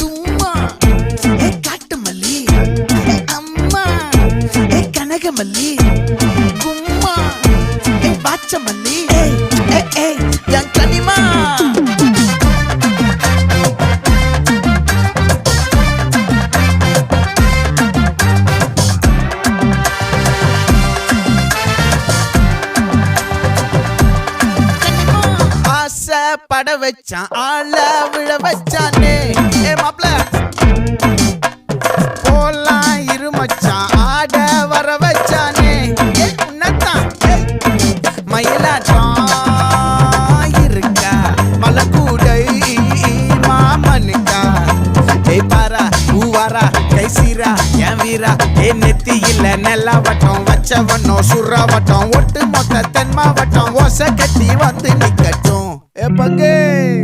தும்மா ஏ காட்டு மல்லி ஏ அம்மா ஏ கனகமல்லி கும்மா ஏ பாச்ச மல்லி ஏ என் கனிமா பட வச்சான் ஆள விழ வச்சானே ஏ மாப்ள போலாம் இருமச்சான் ஆட வர வச்சானே ஏ உன்னத்தான் மயிலாட்டம் இருக்கா மலக்கூடை மாமனுக்கா ஏய் பாரா பூவாரா கைசீரா என் வீரா ஏ நெத்தி இல்ல நெல்லா வட்டம் வச்சவனோ சுறா வட்டம் ஒட்டு மொத்த தென் மாவட்டம் ஓசை கட்டி வந்து நிக்கட்டும். É pra quem?